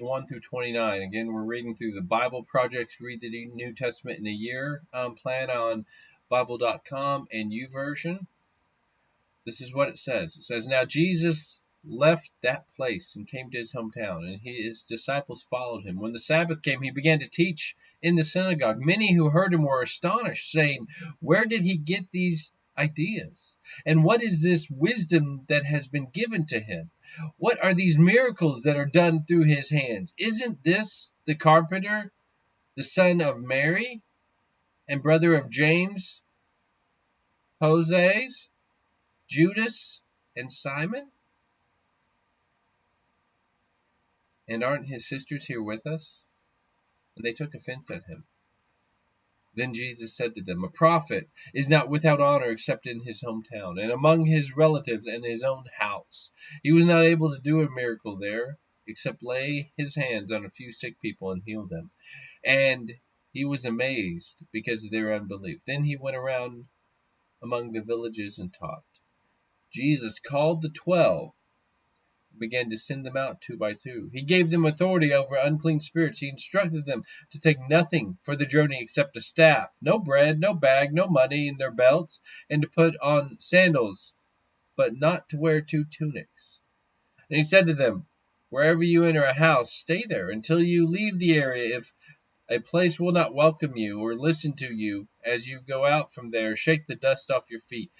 1 through 29. Again, we're reading through the Bible Projects Read the New Testament in a Year plan on Bible.com and YouVersion. This is what it says. It says, "Now Jesus left that place and came to his hometown, and his disciples followed him. When the Sabbath came, he began to teach in the synagogue. Many who heard him were astonished, saying, 'Where did he get these ideas? And what is this wisdom that has been given to him? What are these miracles that are done through his hands? Isn't this the carpenter, the son of Mary, and brother of James, Joses, Judas, and Simon? And aren't his sisters here with us?' And they took offense at him. Then Jesus said to them, 'A prophet is not without honor except in his hometown, and among his relatives and his own house.' He was not able to do a miracle there, except lay his hands on a few sick people and heal them. And he was amazed because of their unbelief. Then he went around among the villages and taught. Jesus called the 12, began to send them out 2 by 2. He gave them authority over unclean spirits. He instructed them to take nothing for the journey except a staff, no bread, no bag, no money in their belts, and to put on sandals, but not to wear 2 tunics. And he said to them, 'Wherever you enter a house, stay there until you leave the area. If a place will not welcome you or listen to you as you go out from there, shake the dust off your feet,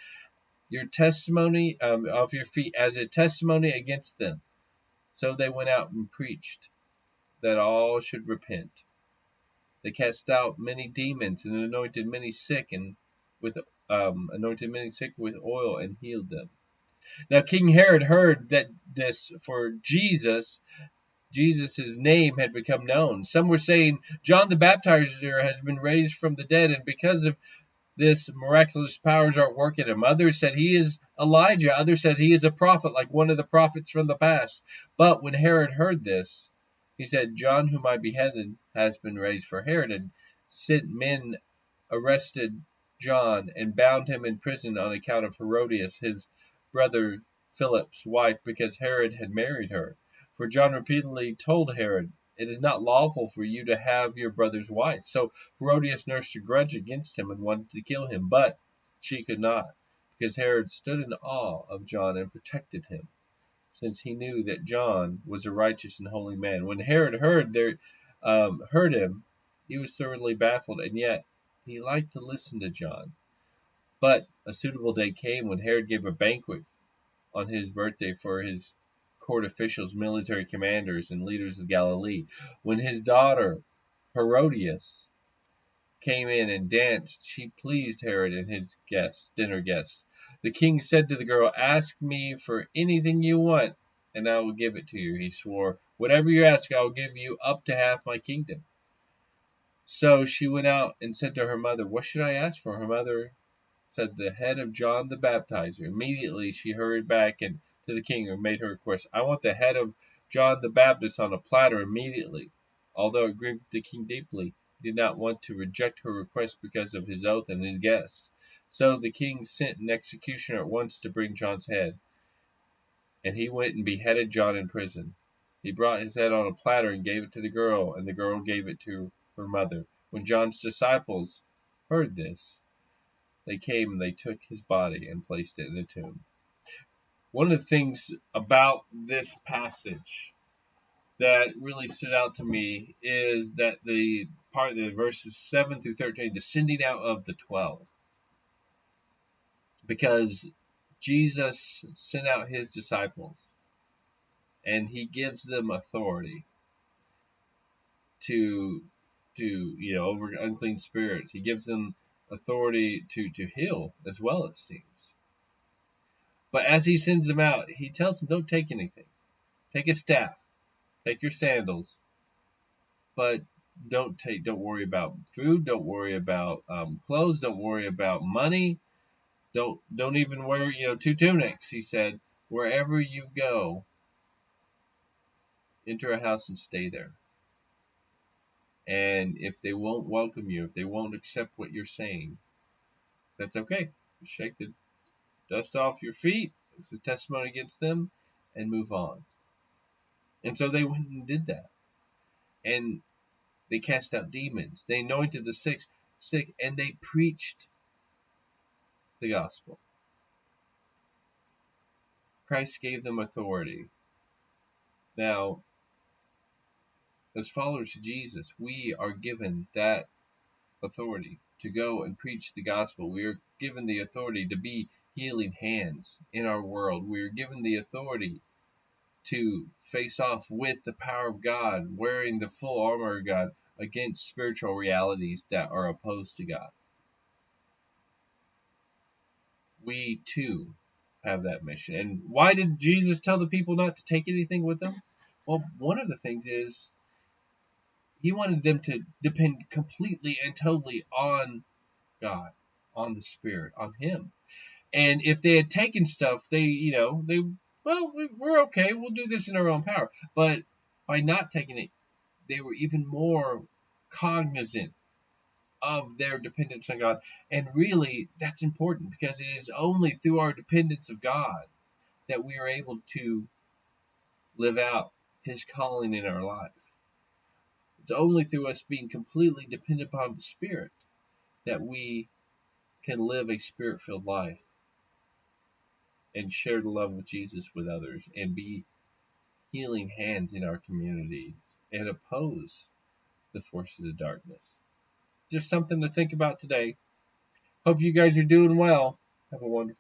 your testimony of your feet as a testimony against them.' So they went out and preached that all should repent. They cast out many demons and anointed many sick with oil and healed them. Now King Herod heard that this, for Jesus' name had become known. Some were saying, 'John the Baptizer has been raised from the dead, and because of this, miraculous powers are at work in him.' Others said he is Elijah. Others said he is a prophet, like one of the prophets from the past. But when Herod heard this, he said, 'John, whom I beheaded, has been raised.' For Herod had sent men, arrested John, and bound him in prison on account of Herodias, his brother Philip's wife, because Herod had married her. For John repeatedly told Herod, 'It is not lawful for you to have your brother's wife.' So Herodias nursed a grudge against him and wanted to kill him, but she could not, because Herod stood in awe of John and protected him, since he knew that John was a righteous and holy man. When Herod heard him, he was thoroughly baffled, and yet he liked to listen to John. But a suitable day came when Herod gave a banquet on his birthday for his court officials, military commanders, and leaders of Galilee. When his daughter Herodias came in and danced, she pleased Herod and his dinner guests. The king said to the girl, 'Ask me for anything you want, and I will give it to you.' He swore, 'Whatever you ask, I will give you up to half my kingdom.' So she went out and said to her mother, 'What should I ask for?' Her mother said, 'The head of John the Baptizer.' Immediately she hurried back and to the king and made her request, 'I want the head of John the Baptist on a platter immediately.' Although it grieved the king deeply, he did not want to reject her request because of his oath and his guests. So the king sent an executioner at once to bring John's head, and he went and beheaded John in prison. He brought his head on a platter and gave it to the girl, and the girl gave it to her mother. When John's disciples heard this, they came and they took his body and placed it in a tomb." One of the things about this passage that really stood out to me is that the part of the verses 7 through 13, the sending out of the 12. Because Jesus sent out his disciples and he gives them authority to over unclean spirits. He gives them authority to heal as well, it seems. But as he sends them out, he tells them, don't take anything. Take a staff, take your sandals, but don't worry about food, don't worry about clothes, don't worry about money, don't even wear 2 tunics. He said, wherever you go, enter a house and stay there. And if they won't welcome you, if they won't accept what you're saying, that's okay. Shake the dust off your feet. It's a testimony against them, and move on. And so they went and did that. and they cast out demons. They anointed the sick, and they preached the gospel. Christ gave them authority. Now, as followers of Jesus, we are given that authority to go and preach the gospel. We are given the authority to be healing hands in our world. We are given the authority to face off with the power of God, wearing the full armor of God against spiritual realities that are opposed to God. We too have that mission. And why did Jesus tell the people not to take anything with them? Well, one of the things is he wanted them to depend completely and totally on God, on the Spirit, on Him. And if they had taken stuff, we're okay. We'll do this in our own power. But by not taking it, they were even more cognizant of their dependence on God. And really, that's important because it is only through our dependence of God that we are able to live out His calling in our life. It's only through us being completely dependent upon the Spirit that we can live a Spirit-filled life and share the love of Jesus with others and be healing hands in our communities and oppose the forces of darkness. Just something to think about today. Hope you guys are doing well. Have a wonderful